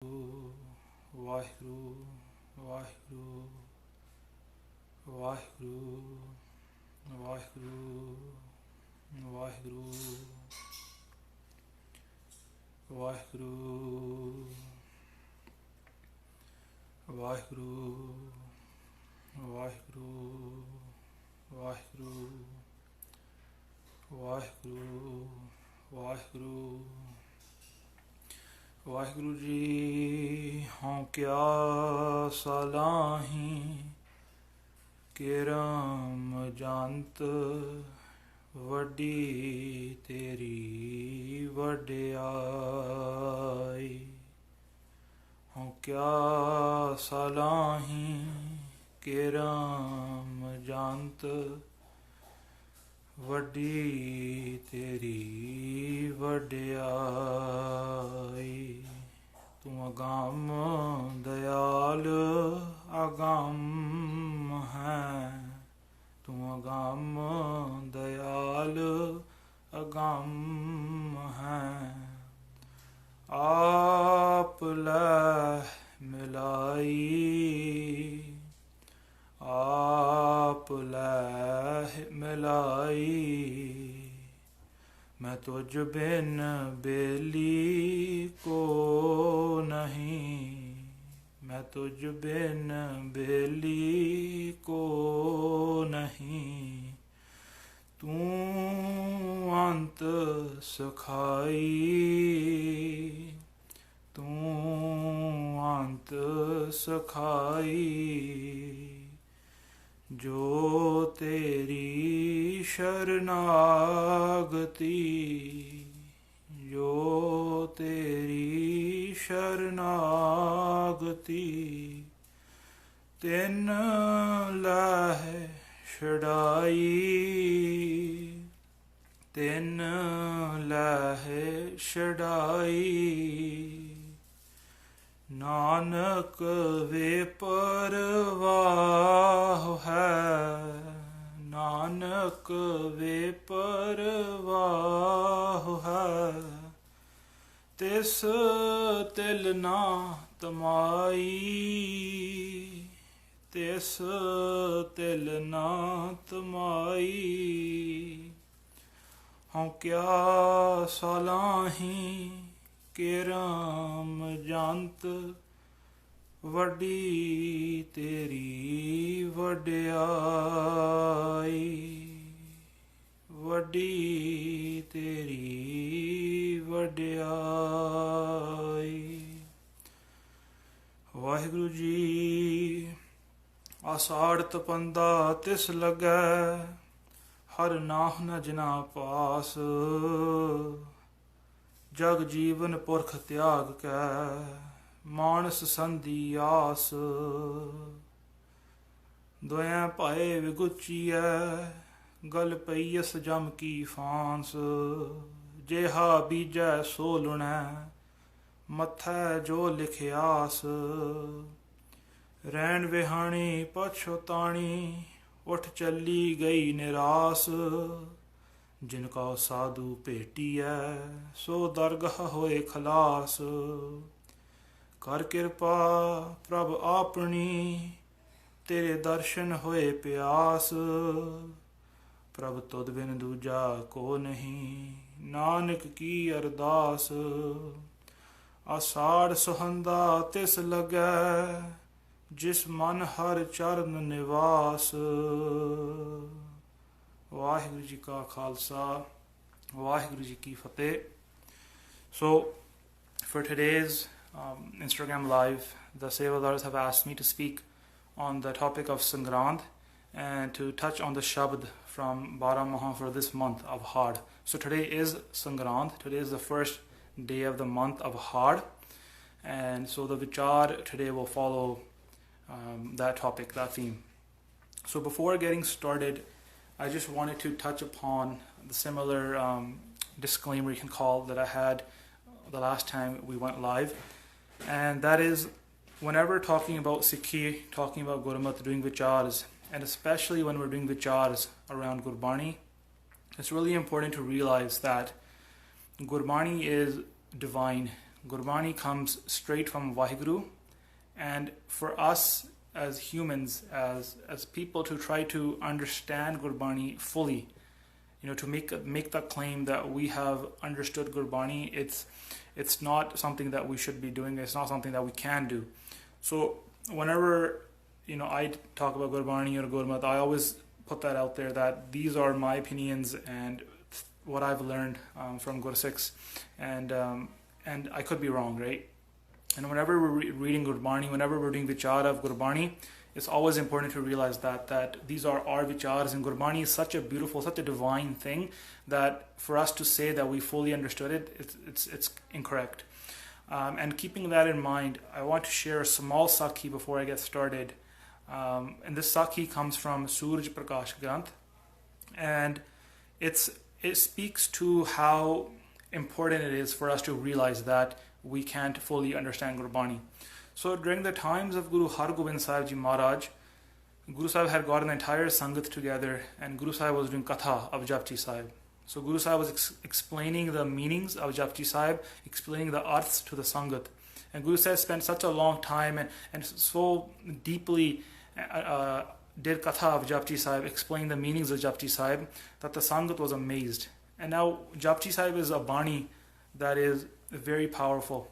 ਵਾਹਿਗੁਰੂ ਵਾਹਿਗੁਰੂ ਵਾਹਿਗੁਰੂ ਵਾਹਿਗੁਰੂ ਵਾਹਿਗੁਰੂ ਵਾਹਿਗੁਰੂ ਵਾਹਿਗੁਰੂ ਵਾਹਿਗੁਰੂ ਵਾਹਿਗੁਰੂ ਵਾਹਿਗੁਰੂ ਵਾਹਿਗੁਰੂ ਵਾਹਿਗੁਰੂ ਜੀ ਹਉ ਕਿਆ ਸਲਾਹੀ ਕਿਰਮ ਜੰਤ ਵੱਡੀ ਤੇਰੀ ਵਡਿਆਈ ਹਉ ਕਿਆ ਸਲਾਹੀ ਕਿਰਮ ਜੰਤ ਵੱਡੀ ਤੇਰੀ ਵਡਿਆਈ ਤੂੰ ਅਗੰਮ ਦਇਆਲ ਅਗੰਮ ਹੈ ਤੂੰ ਅਗੰਮ ਦਇਆਲ ਅਗੰਮ ਹੈ ਆਪ ਲੈ ਮਿਲਾਈ ਆਪ ਲੈ ਮਿਲਾਈ ਮੈਂ ਤੁਝ ਬਿਨ ਬੇਲੀ ਕੋ ਨਹੀਂ ਮੈਂ ਤੁਝ ਬਿਨ ਬੇਲੀ ਕੋ ਨਹੀਂ ਤੂੰ ਅੰਤ ਸਖਾਈ ਤੂੰ ਅੰਤ ਸਖਾਈ ਜੋ ਤੇਰੀ ਸ਼ਰਨਾਗਤੀ ਜੋ ਤੇਰੀ ਸ਼ਰਨਾਗਤੀ ਤਿਨ ਲਹਿ ਛਡਾਈ ਤਿਨ ਲਹਿ ਛਡਾਈ ਨਾਨਕ ਵੇ ਪਰਵਾਹ ਹੈ ਨਾਨਕ ਵੇ ਪਰਵਾਹ ਹੈ ਤਿਸ ਤਿਲ ਨਾ ਤਮਾਈ ਤਿਸ ਤਿਲ ਨਾ ਤਮਾਈ ਹਉ ਕਿਆ ਸਲਾਹੀ ਕਿਰਮ ਜੰਤ ਵੱਡੀ ਤੇਰੀ ਵਡਿਆਈ ਵੱਡੀ ਤੇਰੀ ਵਡਿਆਈ ਵਾਹਿਗੁਰੂ ਜੀ ਆਸਾੜ ਤਪੰਦਾ ਤਿਸ ਲੱਗੈ ਹਰ ਨਾਹ ਨ ਜਿਨਾ ਪਾਸ ਜਗ ਜੀਵਨ ਪੁਰਖ ਤਿਆਗ ਕੈ ਮਾਨਸ ਸੰਧੀ ਆਸ ਦੋਇਆਂ ਭਾਏ ਵਿਗੁਚੀਐ ਗਲ ਪਈਸ ਜਮ ਕੀ ਫਾਂਸ ਜਿਹਾ ਬੀਜੈ ਸੋ ਲੁਣੈ ਮੱਥੈ ਜੋ ਲਿਖਿਆਸ ਰੈਣ ਵਿਹਾਣੀ ਪਛੋਤਾਣੀ ਉਠ ਚੱਲੀ ਗਈ ਨਿਰਾਸ ਜਿਨ ਕਾ ਸਾਧੂ ਭੇਟੀਐ ਸੋ ਦਰਗਹ ਹੋਏ ਖਲਾਸ ਕਰ ਕਿਰਪਾ ਪ੍ਰਭ ਆਪਣੀ ਤੇਰੇ ਦਰਸ਼ਨ ਹੋਏ ਪਿਆਸ ਪ੍ਰਭ ਤੁਧ ਬਿਨ ਦੂਜਾ ਕੋ ਨਹੀਂ ਨਾਨਕ ਕੀ ਅਰਦਾਸ ਆਸਾੜ ਸੁਹੰਦਾ ਤਿਸ ਲੱਗੈ ਜਿਸ ਮਨ ਹਰ ਚਰਨ ਨਿਵਾਸ ਵਾਹਿਗੁਰੂ ਜੀ ਕਾ ਖਾਲਸਾ ਵਾਹਿਗੁਰੂ ਜੀ ਕੀ ਫਤਿਹ So for today's Instagram live, the Sevadars have asked me to speak on the topic of Sangrand and to touch on the Shabd from Baramaha for this month of Had. So today is Sangrand, today is the first day of the month of Had, and so the Vichar today will follow that topic, that theme. So before getting started, I just wanted to touch upon the similar disclaimer you can call that I had the last time we went live, and that is whenever talking about Sikhi, talking about Gurmat, doing vichars, and especially when we're doing vichars around Gurbani, it's really important to realize that Gurbani is divine. Gurbani comes straight from Vaheguru, and for us as humans, as people, to try to understand Gurbani fully, to make that claim that we have understood Gurbani, it's not something that we should be doing. It's not something that we can do. So whenever I talk about Gurbani or Gurmat, I always put that out there that these are my opinions and what I've learned from Gursikhs, and I could be wrong, right? And whenever we're reading Gurbani, whenever we're doing vichar of Gurbani, it's always important to realize that these are our vichars, and Gurbani is such a beautiful, such a divine thing that for us to say that we fully understood it, it's incorrect. And keeping that in mind, I want to share a small sakhi before I get started. And this sakhi comes from Suraj Prakash Granth, and it speaks to how important it is for us to realize that we can't fully understand Gurbani. So during the times of Guru Har Gobind Sahib Ji Maharaj, Guru Sahib had got an entire Sangat together, and Guru Sahib was doing Katha of Japji Sahib. So Guru Sahib was explaining the meanings of Japji Sahib, explaining the arths to the Sangat. And Guru Sahib spent such a long time and so deeply did Katha of Japji Sahib, explained the meanings of Japji Sahib, that the Sangat was amazed. And now Japji Sahib is a Bani that is very powerful.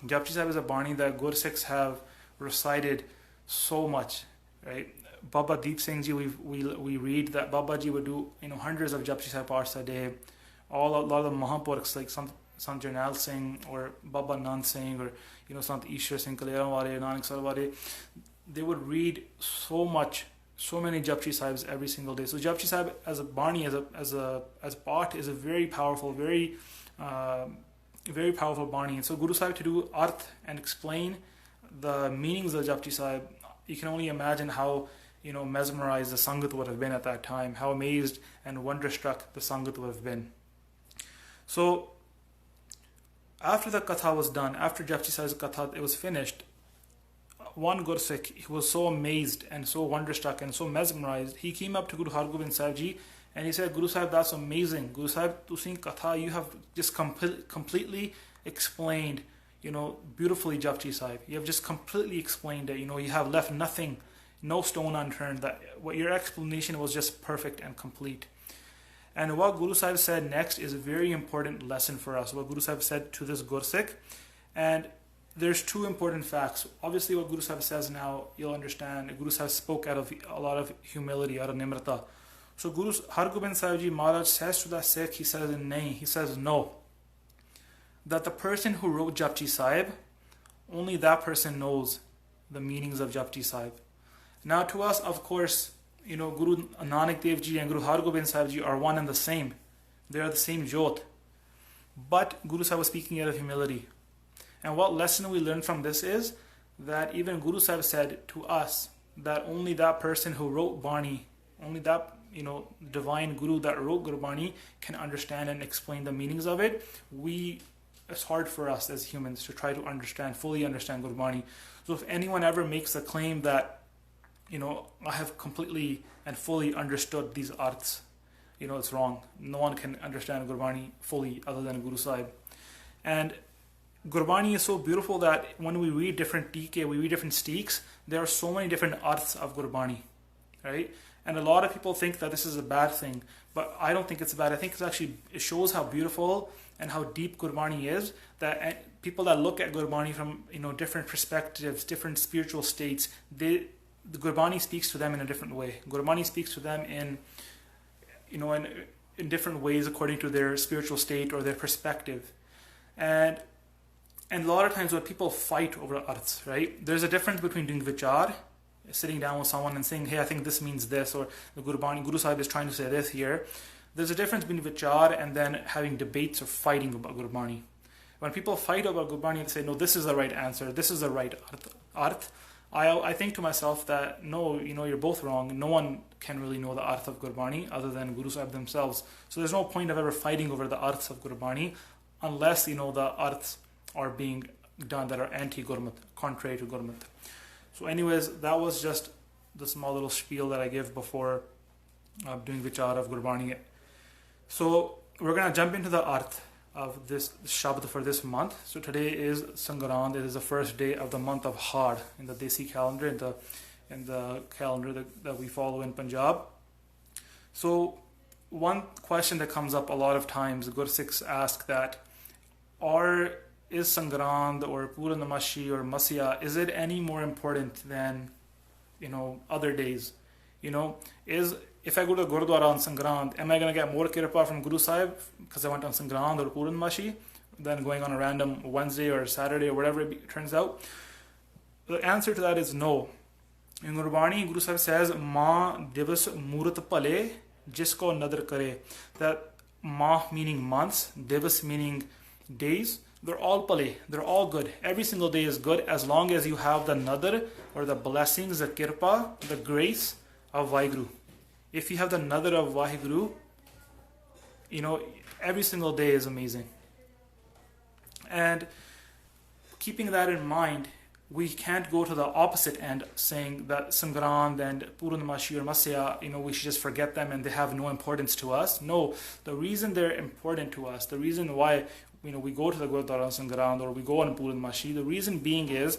Japji Sahib is a Bani that Gursikhs have recited so much, right? Baba Deep Singh Ji, we read that Baba Ji would do hundreds of Japji Sahib parts a day. A lot of the Mahapurkhs like Sant Jarnail Singh or Baba Nand Singh or Sant Ishwar Singh Kalerawale, Nanak Sarwale, they would read so many Japji Sahibs every single day. So Japji Sahib as a Bani, as a part, is a very powerful, very powerful Bani. And so Guru Sahib to do arth and explain the meanings of Japji Sahib, you can only imagine how mesmerized the Sangat would have been at that time, how amazed and wonderstruck the Sangat would have been. So after the Katha was done, after Japji Sahib's Katha it was finished, one Gursikh, he was so amazed and so wonderstruck and so mesmerized, he came up to Guru Har Gobind Sahib Ji and he said, Guru Sahib, that's amazing. Guru Sahib, tusi Katha, you have just completely explained, beautifully Japji Sahib. You have just completely explained it. You have left nothing, no stone unturned. That what your explanation was just perfect and complete. And what Guru Sahib said next is a very important lesson for us. What Guru Sahib said to this Gursikh, and there's two important facts. Obviously, what Guru Sahib says now, you'll understand. Guru Sahib spoke out of a lot of humility, out of nimrata. So Guru Har Gobind Sahib Ji Maharaj says to that Sikh, he says no. That the person who wrote Japji Sahib, only that person knows the meanings of Japji Sahib. Now to us, of course, Guru Nanak Dev Ji and Guru Har Gobind Sahib Ji are one and the same. They are the same Jyot. But Guru Sahib was speaking out of humility. And what lesson we learn from this is that even Guru Sahib said to us that only that person who wrote Bani, only that divine Guru that wrote Gurbani can understand and explain the meanings of it. It's hard for us as humans to try to fully understand Gurbani. So if anyone ever makes a claim that, I have completely and fully understood these arths, it's wrong. No one can understand Gurbani fully other than Guru Sahib. And Gurbani is so beautiful that when we read different TK, we read different steeks, there are so many different arths of Gurbani, right? And a lot of people think that this is a bad thing, but I don't think it's bad. I think it shows how beautiful and how deep Gurbani is, that people that look at Gurbani from different perspectives, different spiritual states, the Gurbani speaks to them in a different way. Gurbani speaks to them in different ways according to their spiritual state or their perspective. And a lot of times when people fight over arths, right? There's a difference between doing vichar, sitting down with someone and saying, hey, I think this means this, or the Guru Sahib is trying to say this here. There's a difference between vichar and then having debates or fighting about Gurbani. When people fight about Gurbani and say, no, this is the right answer, this is the right arth, I think to myself that, no, you're both wrong. No one can really know the arth of Gurbani other than Guru Sahib themselves. So there's no point of ever fighting over the arths of Gurbani unless, the arths are being done that are anti-Gurmat, contrary to Gurmat. So anyways, that was just the small little spiel that I give before doing vichar of Gurbani. So we're going to jump into the arth. of this Shabd for this month. So today is Sangrand. It is the first day of the month of Had in the Desi calendar, in the calendar that we follow in Punjab. So one question that comes up a lot of times, Gursikhs ask that, is Sangrand or Purnamashi or Masya, is it any more important than, other days? If I go to Gurdwara on Sangrand, am I going to get more kirpa from Guru Sahib because I went on Sangrand or Purnamashi than going on a random Wednesday or Saturday or whatever it turns out? The answer to that is no. In Gurbani, Guru Sahib says, Ma Divas Murat Pale Jisko Nadar Kare. That Ma meaning months, Divas meaning days. They're all pale, they're all good. Every single day is good as long as you have the nadar or the blessings, the kirpa, the grace of Vaheguru. If you have the nadar of Vaheguru, every single day is amazing. And keeping that in mind, we can't go to the opposite end saying that Sangrand and Purnamashi or Masya, we should just forget them and they have no importance to us. No, the reason they're important to us, the reason why we go to the Gurdwara on Sangrand or we go on Purnamashi, the reason being is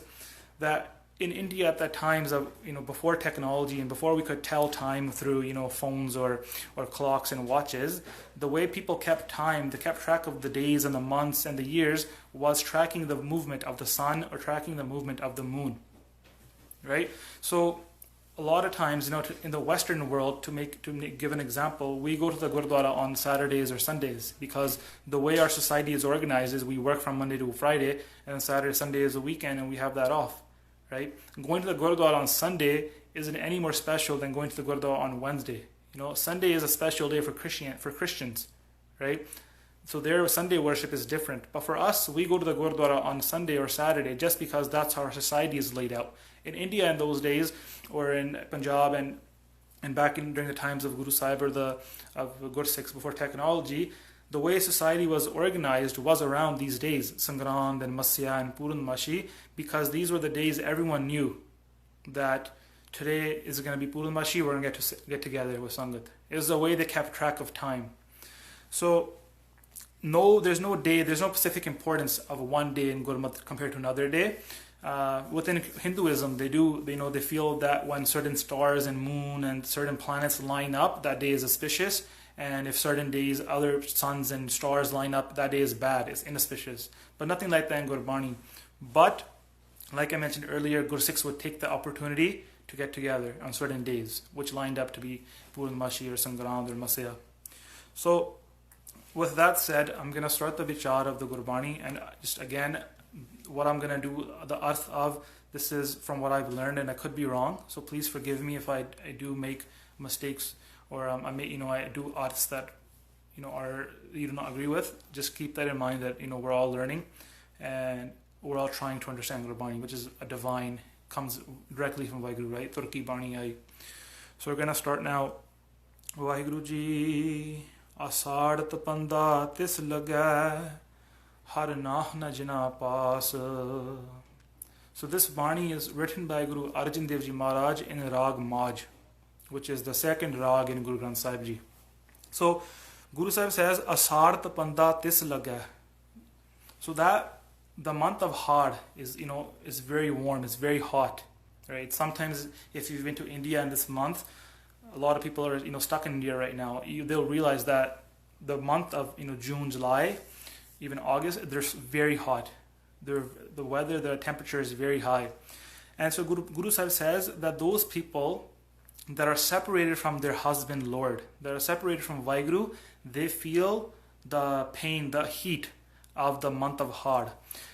that in India at that times of before technology and before we could tell time through phones or clocks and watches, the way people kept time, they kept track of the days and the months and the years was tracking the movement of the sun or tracking the movement of the moon, right? So a lot of times, in the Western world, to give an example, we go to the Gurdwara on Saturdays or Sundays because the way our society is organized is we work from Monday to Friday and Saturday, Sunday is a weekend and we have that off. Right? Going to the Gurdwara on Sunday isn't any more special than going to the Gurdwara on Wednesday. Sunday is a special day for Christians, right? So their Sunday worship is different. But for us, we go to the Gurdwara on Sunday or Saturday just because that's how our society is laid out. In India in those days, or in Punjab and back during the times of Guru Sahib or of Gursikhs before technology, the way society was organized was around these days, Sangrand and Masya and Purnamashi, because these were the days everyone knew that today is going to be Purnamashi, we're going to get together with Sangat. It was the way they kept track of time. So, no, there's no specific importance of one day in Gurmat compared to another day. Within Hinduism, they feel that when certain stars and moon and certain planets line up, that day is auspicious. And if certain days, other suns and stars line up, that day is bad, it's inauspicious. But nothing like that in Gurbani. But, like I mentioned earlier, Gursikhs would take the opportunity to get together on certain days, which lined up to be Purnamashi or Sangrand or Masya. So, with that said, I'm going to start the vichar of the Gurbani. And just again, what I'm going to do, the arth of, this is from what I've learned and I could be wrong. So please forgive me if I do make mistakes or I do arts that you do not agree with. Just keep that in mind that we're all learning and we're all trying to understand Gurbani, which is a divine, comes directly from Vaheguru, right? Turki Bani Ai. So we're gonna start now. Vaheguru Ji Asad Tapanda Tis Laga Har Nah Na Jina Paas. So this Bani is written by Guru Arjan Dev Ji Maharaj in Rag Maj, which is the second rag in Guru Granth Sahib Ji. So Guru Sahib says, Asar Tapanda Tis Laga. So that the month of Had is very warm, it's very hot. Right? Sometimes if you've been to India in this month, a lot of people are stuck in India right now. They'll realize that the month of June, July, even August, they're very hot. The weather, the temperature is very high. And so Guru Sahib says that those people that are separated from their husband Lord, that are separated from Vaheguru, they feel the pain, the heat of the month of Had.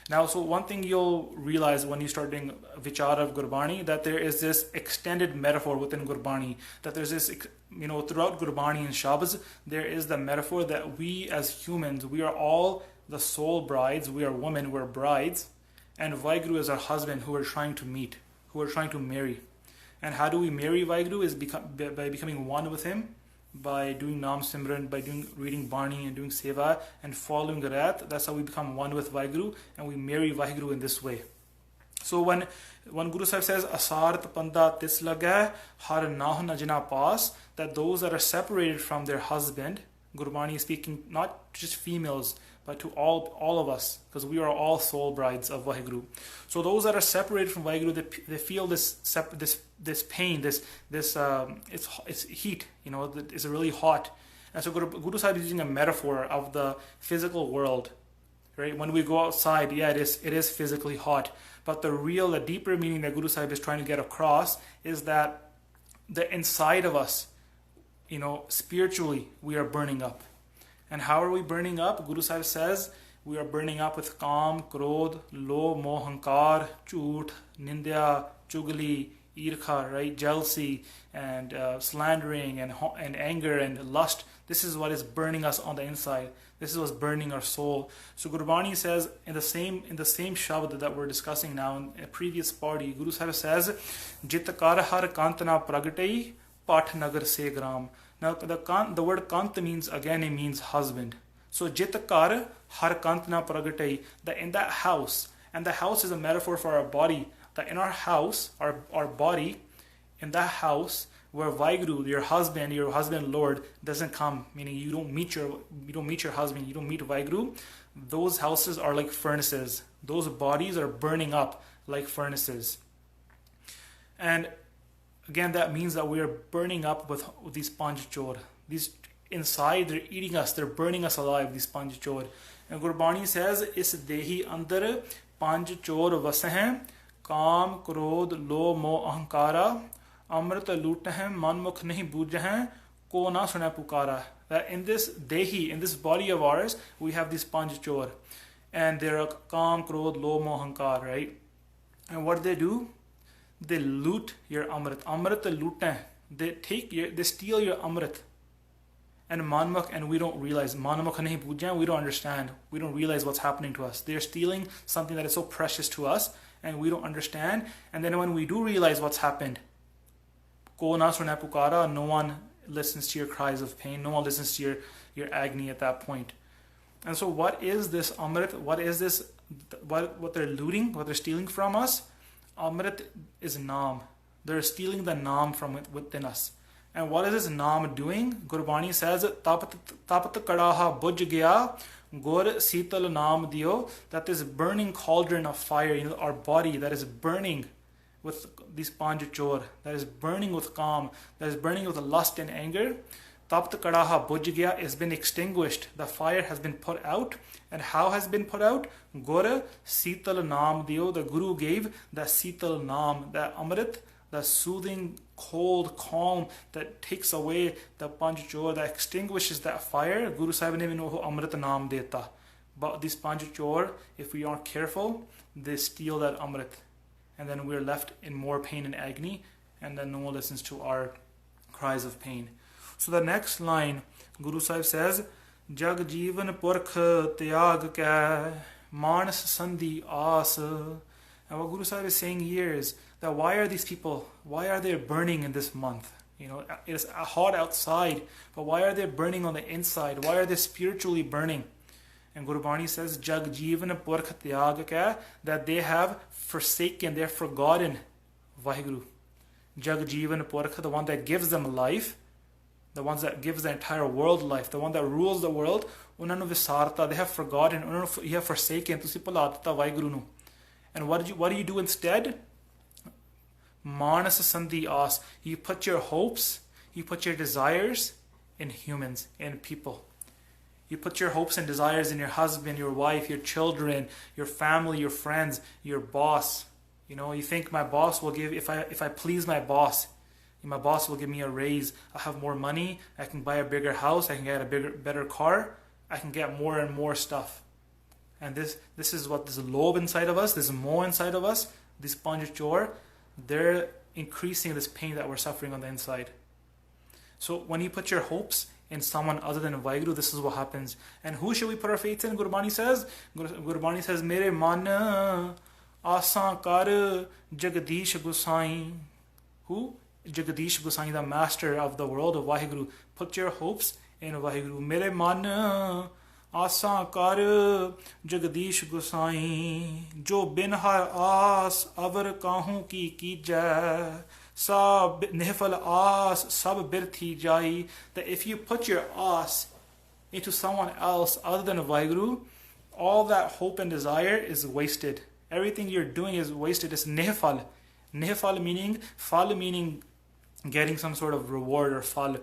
Now, so one thing you'll realize when you start doing Vichar of Gurbani, that there is this extended metaphor within Gurbani, that there's this, throughout Gurbani and Shabds, there is the metaphor that we as humans, we are all the soul brides, we are women, we're brides, and Vaheguru is our husband who we're trying to meet, who we're trying to marry. And how do we marry Vaheguru? Is by becoming one with him, by doing Nam Simran, by reading Bani and doing Seva and following Rat. That's how we become one with Vaheguru and we marry Vaheguru in this way. So when Guru Sahib says, Asar Tapanda Tis Laga Har Nah Na Jina Paas, that those that are separated from their husband, Gurbani is speaking not just females, but to all of us, because we are all soul brides of Vaheguru. So those that are separated from Vaheguru, they feel this pain, it's heat, it's really hot. And so Guru Sahib is using a metaphor of the physical world, right? When we go outside, yeah, it is physically hot, but the deeper meaning that Guru Sahib is trying to get across is that the inside of us, spiritually, we are burning up. And how are we burning up? Guru Sahib says we are burning up with Kam, Krodh, Lo, Moh, Hankar, Chut, Nindya, Chugli, Irkha, right? Jealousy and slandering and anger and lust. This is what is burning us on the inside. This is what's burning our soul. So Gurbani says in the same shabd that we're discussing now in a previous party, Guru Sahib says, Jit kar har kantana pragatei pat nagar se gram. Now the word kant means husband. So jit kar har kantana pragatei, that in that house, and the house is a metaphor for our body, that in our house, our body, in that house where Vaheguru, your husband Lord, doesn't come, meaning you don't meet your husband, you don't meet Vaheguru, those houses are like furnaces. Those bodies are burning up like furnaces. And again, that means that we are burning up with these panch chor. These inside, they're eating us, they're burning us alive, these panch chor. And Gurbani says, Is dehi andar panch chor vasahem, Kam, Krodh, Lo, Moh, Ahankara, Amrit lutahem, Manmukh nahi bujhahem, Ko na suna pukara. That in this dehi, in this body of ours, we have these panch chor. And they're Kam, Krodh, Lo, Moh, Ahankar, right? And what do? They loot your Amrit. Amrit lutahem. They steal your Amrit. And Manmukh, and we don't realize. Manmukh nahi bujhahem, we don't understand. We don't realize what's happening to us. They're stealing something that is so precious to us, and we don't understand. And then when we do realize what's happened, Ko na suna pukara, no one listens to your cries of pain, no one listens to your agony at that point. And so what is this Amrit? What is this? What they're looting, what they're stealing from us? Amrit is Naam. They're stealing the Naam from within us. And what is this Naam doing? Gurbani says, Tapat kadaha bujh gaya, Gur Sital Naam Dio, that is burning cauldron of fire, our body that is burning with these panch chor, that is burning with Kam, that is burning with lust and anger. Tapt kadaha bujh gaya has been extinguished. The fire has been put out. And how has been put out? Gur Sital Naam Dio, the Guru gave the Sital Naam, the Amrit, the soothing, cold, calm that takes away the panch chor, that extinguishes that fire. Guru Sahib ne bhi Amrit Naam deta. But these panch chor, if we aren't careful, they steal that Amrit. And then we're left in more pain and agony, and then no one listens to our cries of pain. So the next line, Guru Sahib says, Jag Jeevan Purkh Tyag Ka Manas Sandhi Aas. And what Guru Sahib is saying here is that why are these people, why are they burning in this month? It's hot outside, but why are they burning on the inside? Why are they spiritually burning? And Gurbani says, Jag Jeevan Purkh Tyag Ka, that they have forsaken, they're forgotten Vaheguru. Jag Jeevan Purkh, the one that gives them life, the ones that gives the entire world life, the one that rules the world, unanu visarta, they have forgotten, you have forsaken, tusi palatata Vaheguru nu. And what do you do instead? Manas Sandhi Aas. You put your hopes, you put your desires in humans, in people. You put your hopes and desires in your husband, your wife, your children, your family, your friends, your boss. You think my boss will give, if I please my boss will give me a raise. I'll have more money. I can buy a bigger house. I can get a better car. I can get more and more stuff. And this is what this lobe inside of us, this moh inside of us, this panch chor, they're increasing this pain that we're suffering on the inside. So when you put your hopes in someone other than Vaheguru, this is what happens. And who should we put our faith in? Gurbani says, Mere man asan kar Jagadish Gosai. Who? Jagadish Gosai, the master of the world of Vaheguru. Put your hopes in Vaheguru. Mere man asan kar Jagadish Gosai. Jo bin har aas avar kahun ki jai. Sab nihfal aas sab birthi jai. That if you put your aas into someone else other than Vaheguru, all that hope and desire is wasted. Everything you're doing is wasted. It's nihfal. Nihfal meaning, fal meaning getting some sort of reward or fal.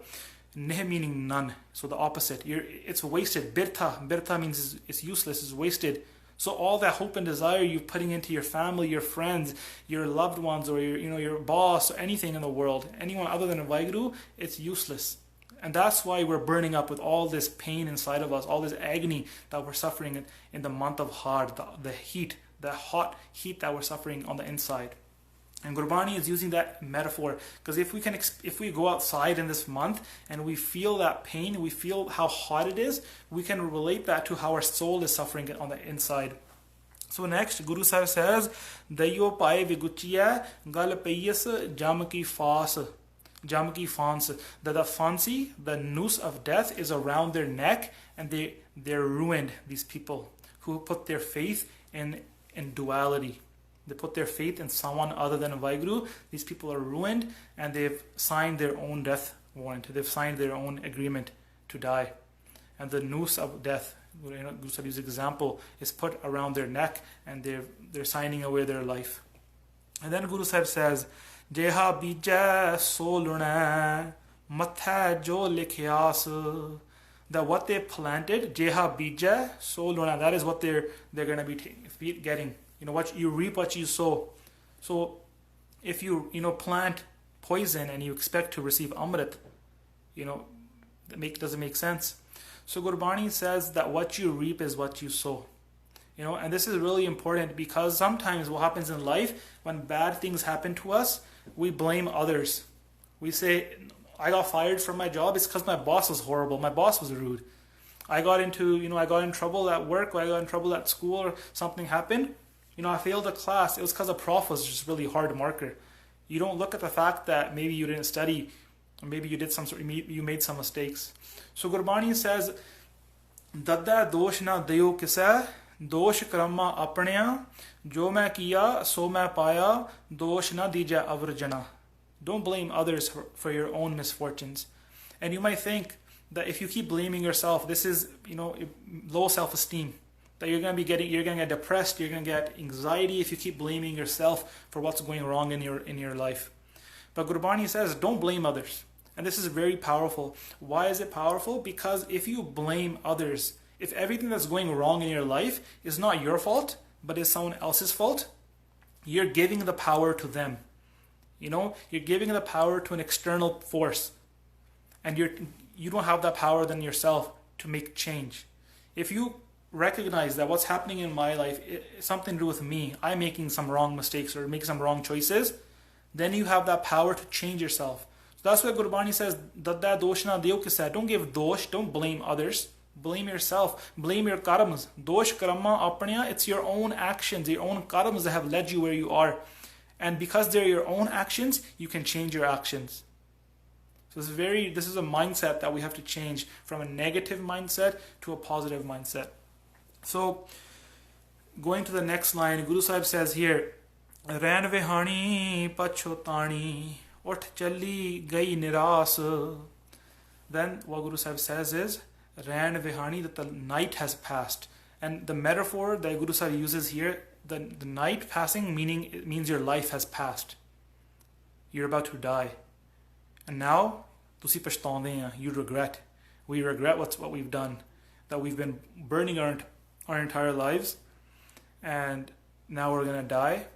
Nih meaning none. So the opposite. It's wasted. Birtha means it's useless, it's wasted. So all that hope and desire you're putting into your family, your friends, your loved ones, or your boss, or anything in the world, anyone other than Vaheguru, it's useless. And that's why we're burning up with all this pain inside of us, all this agony that we're suffering in the month of Har, the heat, the hot heat that we're suffering on the inside. And Gurbani is using that metaphor because if we go outside in this month and we feel that pain, we feel how hot it is, we can relate that to how our soul is suffering on the inside. So next, Guru Sahib says, Dayo pae viguchiya gal payas jam ki faas. Jam ki faans. That the fancy, the noose of death is around their neck, and they're ruined, these people who put their faith in duality. They put their faith in someone other than Vaheguru. These people are ruined, and they've signed their own death warrant. They've signed their own agreement to die. And the noose of death, Guru Sahib's example, is put around their neck, and they're signing away their life. And then Guru Sahib says, Jeha bija so luna matha jo likhyas. That what they planted, Jeha bija so luna, that is what they're going to be getting. What you reap, what you sow. So if you plant poison and you expect to receive amrit, that doesn't make sense. So Gurbani says that what you reap is what you sow. And this is really important because sometimes what happens in life, when bad things happen to us, we blame others. We say, I got fired from my job, it's because my boss was horrible, my boss was rude. I got in trouble at work, or I got in trouble at school, or something happened. I failed a class. It was because the prof was just really hard marker. You don't look at the fact that maybe you didn't study, or maybe you made some mistakes. So Gurbani says, Dadda dosh na dayo kisa, dosh karama apneya, jo main kiya, so main paya, dosh na dija avrjana. Don't blame others for your own misfortunes. And you might think that if you keep blaming yourself, this is low self-esteem. That you're going to get depressed, you're going to get anxiety if you keep blaming yourself for what's going wrong in your life. But Gurbani says, don't blame others. And this is very powerful. Why is it powerful? Because if you blame others, if everything that's going wrong in your life is not your fault, but is someone else's fault, you're giving the power to them. You're giving the power to an external force. And you don't have that power than yourself to make change. If you recognize that what's happening in my life is something to do with me, I'm making some wrong mistakes or making some wrong choices, then you have that power to change yourself. So that's why Gurbani says, Dadda doshna deo kisa. Don't give dosh, don't blame others. Blame yourself. Blame your karmas. Dosh karma apneya. It's your own actions, your own karmas that have led you where you are. And because they're your own actions, you can change your actions. So this is a mindset that we have to change from a negative mindset to a positive mindset. So, going to the next line, Guru Sahib says here, Rain vehani pachotani, ut chali gai niras. Then what Guru Sahib says is, Rain vehani, that the night has passed. And the metaphor that Guru Sahib uses here, the night passing, it means your life has passed. You're about to die. And now, tusi pachtaunde hain, you regret. We regret what we've done. That we've been burning our entire lives, and now we're going to die,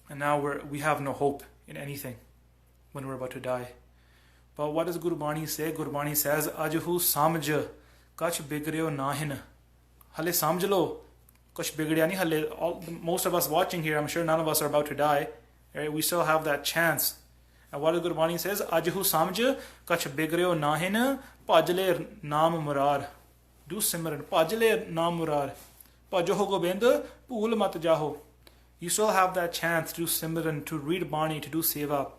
and now we have no hope in anything when we're about to die. But what does Gurbani say? Gurbani says, Ajhu samj kach bigreo nahin. Hale samj lo, kuch bigdya nahi hale. Most of us watching here, I'm sure none of us are about to die. Right? We still have that chance. And what does Gurbani says? Ajhu samj kach bigreo nahin, pajle naam murar. Do simran, pajle naam murar. Pajoho gobind, pool mat jaho. You still have that chance to do simran, to read Bani, to do seva.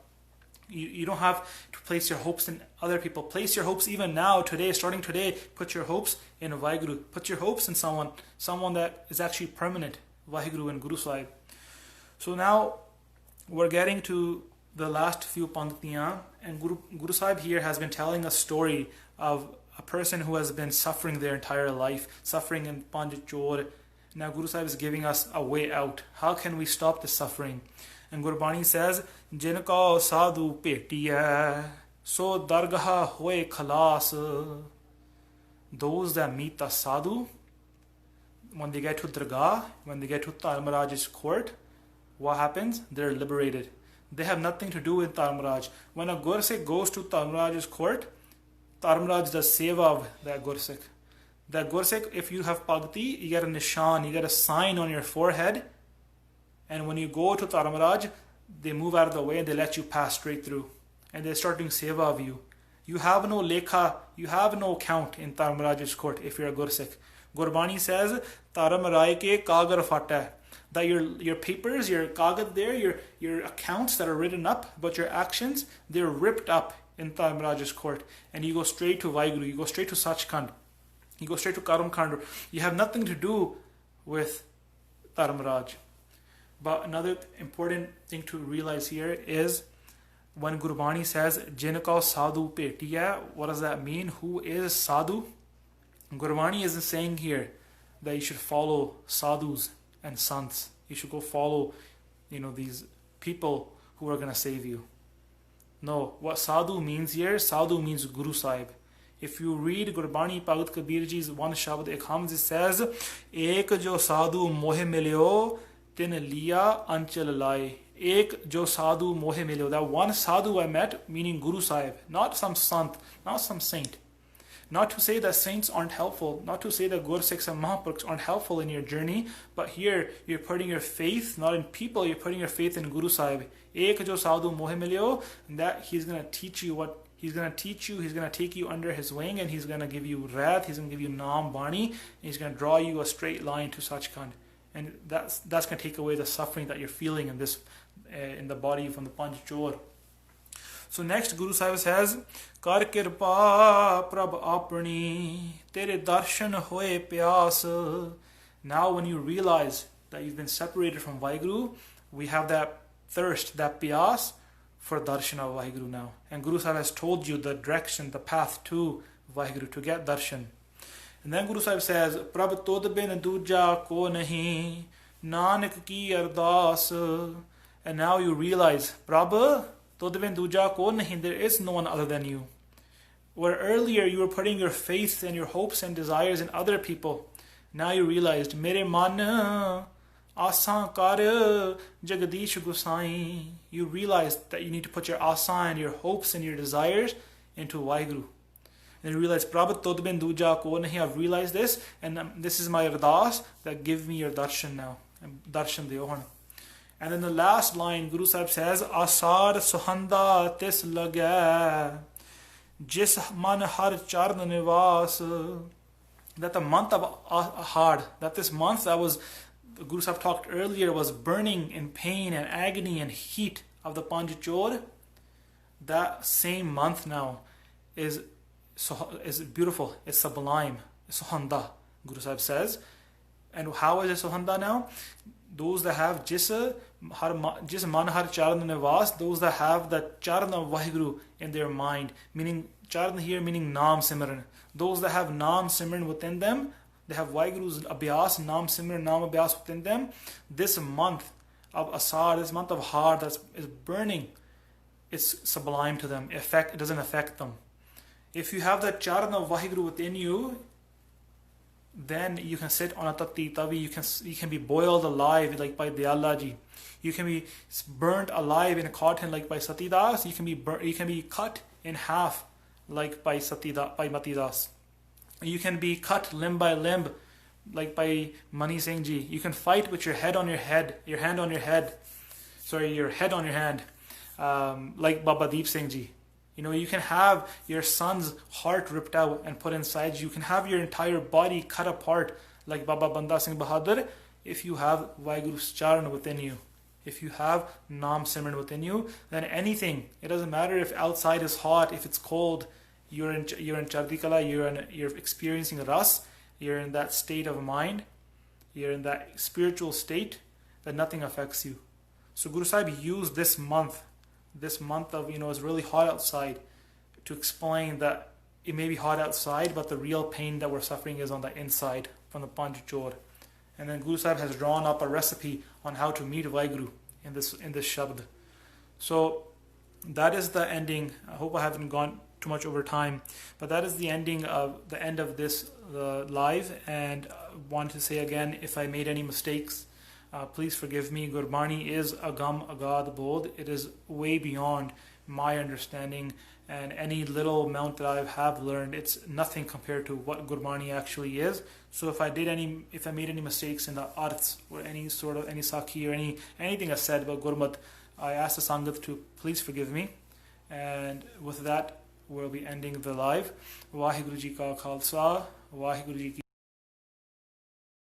You don't have to place your hopes in other people. Place your hopes even now, today, starting today. Put your hopes in Vaheguru. Put your hopes in someone that is actually permanent. Vaheguru and Guru Sahib. So now we're getting to the last few panktiyan, and Guru Sahib here has been telling a story of a person who has been suffering their entire life, suffering in Panj Chor. Now Guru Sahib is giving us a way out. How can we stop this suffering? And Gurbani says, Jinka sadhu petiya, so dargah hoye khalas. Those that meet the sadhu, when they get to Dargah, when they get to Dharmaraj's court, what happens? They're liberated. They have nothing to do with Dharmaraj. When a Gursikh goes to Dharmaraj's court, Dharmaraj does seva of that Gursikh. That Gursikh, if you have Bhakti, you get a nishan, you get a sign on your forehead. And when you go to Dharmaraj, they move out of the way and they let you pass straight through. And they start doing seva of you. You have no lekha, you have no account in Dharmaraj's court if you're a Gursikh. Gurbani says, Dharmaraj ke kagar fata. That your papers, your kagad there, your accounts that are written up about your actions, they're ripped up in Dharmaraj's court. And you go straight to Vaheguru, you go straight to Sachkhand, you go straight to Karamkhand. You have nothing to do with Dharmaraj. But another important thing to realize here is when Gurbani says, Jinka sadhu petiya, what does that mean? Who is sadhu? Gurbani isn't saying here that you should follow sadhus and sants. You should go follow, these people who are going to save you. No, what sadhu means here, sadhu means Guru Sahib. If you read Gurbani Bhagat Kabir Ji's one Shabad Ekhams, it says, Ek jo sadhu mohe milyo, tin liya anchal lai. Ek jo sadhu mohe milyo. That one sadhu I met, meaning Guru Sahib, not some sant, not some saint. Not to say that saints aren't helpful, not to say that Gursikhs and Mahapurukhs aren't helpful in your journey, but here you're putting your faith not in people, you're putting your faith in Guru Sahib. Ek jo sadhu mohe milyo, that he's going to teach you what he's going to teach you, he's going to take you under his wing, and he's going to give you Rath, he's going to give you Naam Bani, and he's going to draw you a straight line to Sachkhand. And that's going to take away the suffering that you're feeling in this in the body from the Panj Chor. So next Guru Sahib says, Kar kirpa prabh apni, tere darshan hoye pyas. Now when you realize that you've been separated from Vaheguru, we have that thirst, that pyas for darshan of Vaheguru now. And Guru Sahib has told you the direction, the path to Vaheguru, to get darshan. And then Guru Sahib says, Prabh tod bin duja ko nahi, nanak ki ardas. And now you realize, Prabh, there is no one other than you. Where earlier you were putting your faith and your hopes and desires in other people, now you realized, Mere man asan kar jagadish gusai. You realized that you need to put your asa and your hopes and your desires into Vaheguru. And you realize, Prabhat tod bin duja ko nahi, I've realized this, and this is my ardas, that give me your darshan now. Darshan deohan. And then the last line, Guru Sahib says, Asar suhanda tis lagay, jis man har charn nivas. That the month of Ahad, that this month that was, Guru Sahib talked earlier, was burning in pain and agony and heat of the Panj Chor. That same month now is beautiful, it's sublime, it's suhanda, Guru Sahib says. And how is it suhanda now? Those that have jis man har charan nivas, those that have the charan of Vaheguru in their mind, meaning charan here meaning Naam Simran. Those that have Naam Simran within them, they have Vaheguru's abhyas, Naam Simran, Naam abhyas within them. This month of Asar, this month of Har that is burning, it's sublime to them. It doesn't affect them. If you have the charan of Vaheguru within you, then you can sit on a tatti tavi, you can be boiled alive like by Dayalaji. You can be burnt alive in a cotton like by Satidas. You can be cut in half like by Matidas. You can be cut limb by limb like by Mani Singh Ji. You can fight with your head on your head, your head on your hand, like Baba Deep Singh Ji. You can have your son's heart ripped out and put inside you. You can have your entire body cut apart like Baba Banda Singh Bahadur if you have Vaheguru's Charan within you. If you have Naam Simran within you, then anything, it doesn't matter if outside is hot, if it's cold, you're in Chardikala, you're experiencing Ras, you're in that state of mind, you're in that spiritual state that nothing affects you. So Guru Sahib used this month of, it's really hot outside, to explain that it may be hot outside, but the real pain that we're suffering is on the inside, from the Panj Chor. And then Guru Sahib has drawn up a recipe on how to meet Vaheguru in this shabd. So that is the ending. I hope I haven't gone too much over time, but that is the end of this live. And I want to say again, if I made any mistakes, please forgive me. Gurbani is agam agad bod. It is way beyond my understanding, and any little amount that I have learned, it's nothing compared to what Gurbani actually is. So if I made any mistakes in the arts or any sakhi or anything I said about Gurmat, I ask the Sangat to please forgive me. And with that, we'll be ending the live. Vaheguru Ji Ka Khalsa, Vaheguru Ji Ki